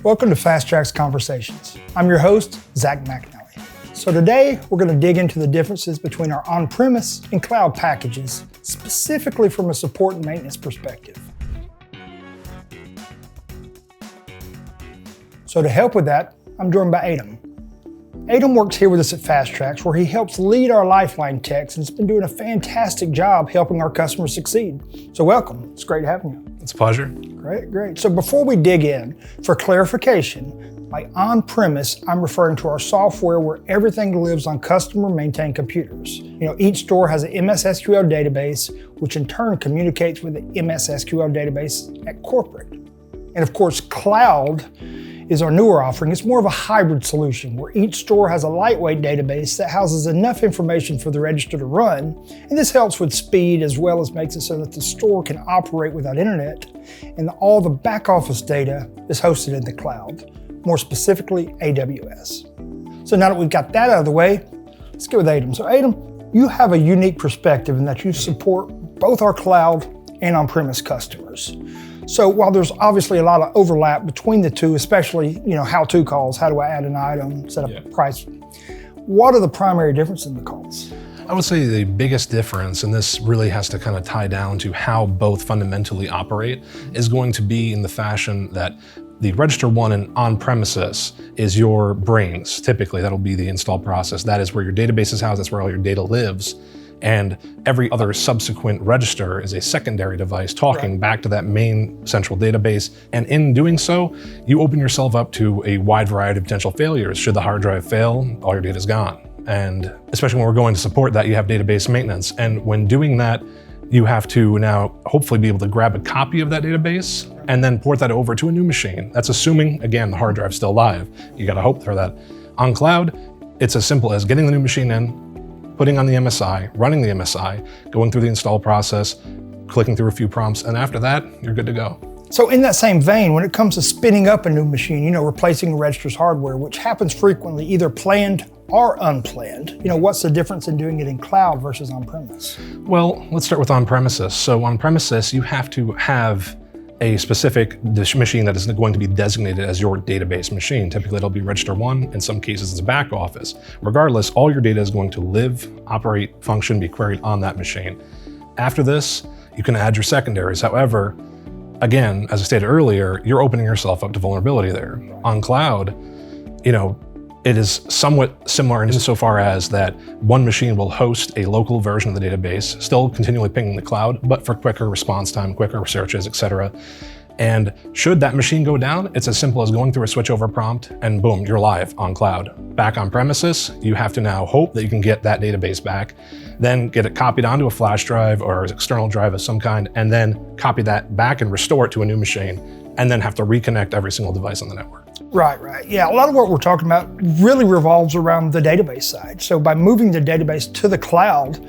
Welcome to FTx Conversations. I'm your host, Zack McNally. So today, we're going to dig into the differences between our on-premise and cloud packages, specifically from a support and maintenance perspective. So to help with that, I'm joined by Adem. Adem works here with us at FTx, where he helps lead our Lifeline techs and has been doing a fantastic job helping our customers succeed. So welcome, it's great having you. It's a pleasure. Great. So before we dig in, for clarification, by on-premise, I'm referring to our software where everything lives on customer-maintained computers. Each store has an MS SQL database, which in turn communicates with the MS SQL database at corporate. And of course, cloud is our newer offering. It's more of a hybrid solution where each store has a lightweight database that houses enough information for the register to run. And this helps with speed as well as makes it so that the store can operate without internet. And all the back office data is hosted in the cloud, more specifically AWS. So now that we've got that out of the way, let's get with Adem. So Adem, you have a unique perspective in that you support both our cloud and on-premise customers. So while there's obviously a lot of overlap between the two, especially, how-to calls, how do I add an item, set up a price, what are the primary differences in the calls? I would say the biggest difference, and this really has to kind of tie down to how both fundamentally operate, is going to be in the fashion that the register one and on-premises is your brains. Typically, that'll be the install process. That is where your database is housed, that's where all your data lives. And every other subsequent register is a secondary device talking back to that main central database. And in doing so, you open yourself up to a wide variety of potential failures. Should the hard drive fail, all your data is gone. And especially when we're going to support that, you have database maintenance. And when doing that, you have to now hopefully be able to grab a copy of that database and then port that over to a new machine. That's assuming, again, the hard drive's still live. You gotta hope for that. On cloud, it's as simple as getting the new machine in, putting on the MSI, running the MSI, going through the install process, clicking through a few prompts, and after that, you're good to go. So in that same vein, when it comes to spinning up a new machine, replacing a register's hardware, which happens frequently, either planned or unplanned, what's the difference in doing it in cloud versus on-premise? Well, let's start with on-premises. So on-premises, you have to have a specific machine that is going to be designated as your database machine. Typically, it'll be register one. In some cases, it's a back office. Regardless, all your data is going to live, operate, function, be queried on that machine. After this, you can add your secondaries. However, again, as I stated earlier, you're opening yourself up to vulnerability there. On cloud, it is somewhat similar insofar as that one machine will host a local version of the database, still continually pinging the cloud, but for quicker response time, quicker searches, etc. And should that machine go down, it's as simple as going through a switchover prompt and boom, you're live on cloud. Back on premises, you have to now hope that you can get that database back, then get it copied onto a flash drive or an external drive of some kind, and then copy that back and restore it to a new machine, and then have to reconnect every single device on the network. Right. Yeah, a lot of what we're talking about really revolves around the database side. So by moving the database to the cloud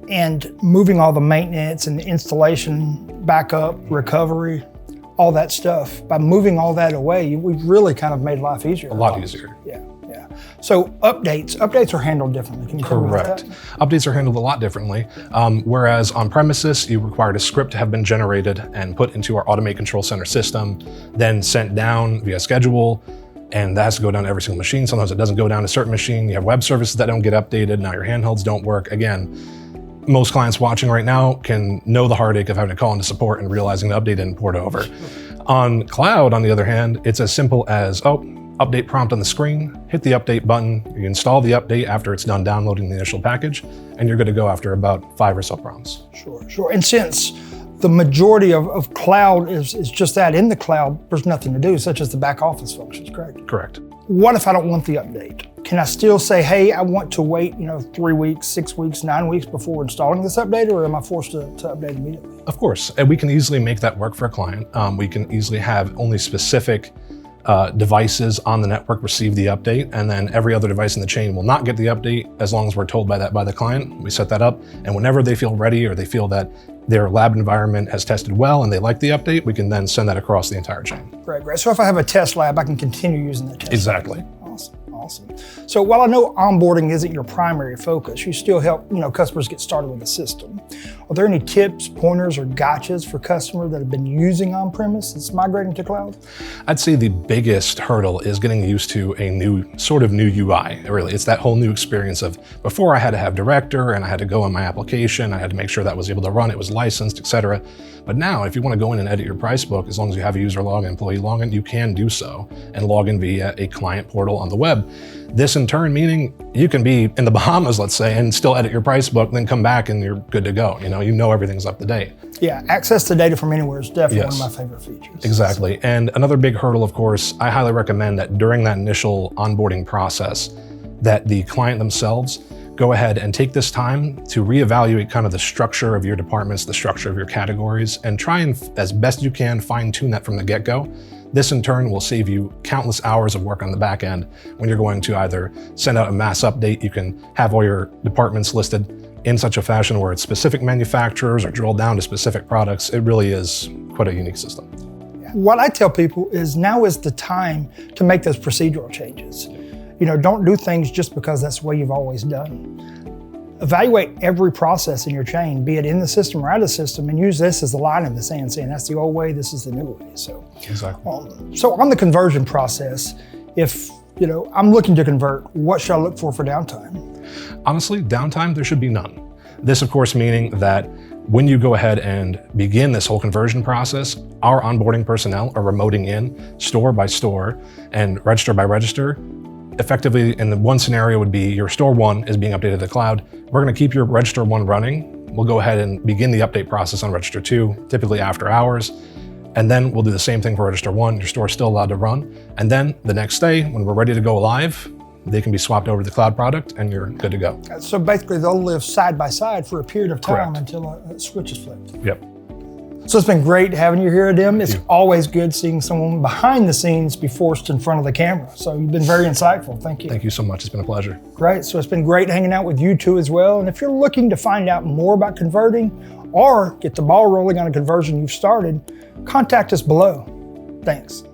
and moving all the maintenance and the installation, backup, recovery, all that stuff, by moving all that away, we've really kind of made life easier. A lot easier. Yeah. So updates are handled differently. Can you tell me about that? Updates are handled a lot differently. Whereas on premises, you required a script to have been generated and put into our Automate Control Center system, then sent down via schedule, and that has to go down to every single machine. Sometimes it doesn't go down to a certain machine. You have web services that don't get updated. Now your handhelds don't work. Again, most clients watching right now can know the heartache of having to call into support and realizing the update didn't port over. On cloud, on the other hand, it's as simple as, update prompt on the screen, hit the update button, you install the update after it's done downloading the initial package, and you're good to go after about 5 or so prompts. Sure. And since the majority of cloud is just that, in the cloud, there's nothing to do, such as the back office functions, correct? Correct. What if I don't want the update? Can I still say, hey, I want to wait 3 weeks, 6 weeks, 9 weeks before installing this update, or am I forced to update immediately? Of course, and we can easily make that work for a client. We can easily have only specific devices on the network receive the update, and then every other device in the chain will not get the update as long as we're told by the client. We set that up, and whenever they feel ready or they feel that their lab environment has tested well and they like the update, we can then send that across the entire chain. Great. So if I have a test lab, I can continue using that test. Exactly. Lab. Awesome. So while I know onboarding isn't your primary focus, you still help customers get started with the system. Are there any tips, pointers, or gotchas for customers that have been using on-premise that's migrating to cloud? I'd say the biggest hurdle is getting used to a new UI. Really, it's that whole new experience of before I had to have Director and I had to go on my application, I had to make sure that was able to run, it was licensed, etc. But now, if you want to go in and edit your price book, as long as you have a user login, employee login, you can do so and log in via a client portal on the web. This in turn meaning you can be in the Bahamas, let's say, and still edit your price book, then come back and you're good to go. You know everything's up to date. Yeah, access to data from anywhere is definitely one of my favorite features. Exactly. And another big hurdle, of course, I highly recommend that during that initial onboarding process, that the client themselves go ahead and take this time to reevaluate kind of the structure of your departments, the structure of your categories, and try and, as best you can, fine-tune that from the get-go. This in turn will save you countless hours of work on the back end when you're going to either send out a mass update. You can have all your departments listed in such a fashion where it's specific manufacturers or drill down to specific products. It really is quite a unique system. What I tell people is now is the time to make those procedural changes. Don't do things just because that's the way you've always done. Evaluate every process in your chain, be it in the system or out of the system, and use this as the line in the sand, saying that's the old way, this is the new way. So, exactly. So on the conversion process, if I'm looking to convert, what should I look for downtime? Honestly, downtime, there should be none. This, of course, meaning that when you go ahead and begin this whole conversion process, our onboarding personnel are remoting in store by store and register by register. Effectively, in the one scenario would be your store 1 is being updated to the cloud. We're going to keep your register 1 running. We'll go ahead and begin the update process on register 2, typically after hours. And then we'll do the same thing for register 1. Your store is still allowed to run. And then the next day, when we're ready to go live, they can be swapped over to the cloud product and you're good to go. So basically they'll live side by side for a period of time. Correct. Until a switch is flipped. Yep. So it's been great having you here, Adem. It's always good seeing someone behind the scenes be forced in front of the camera. So you've been very insightful. Thank you. Thank you so much. It's been a pleasure. Great. So it's been great hanging out with you two as well. And if you're looking to find out more about converting or get the ball rolling on a conversion you've started, contact us below. Thanks.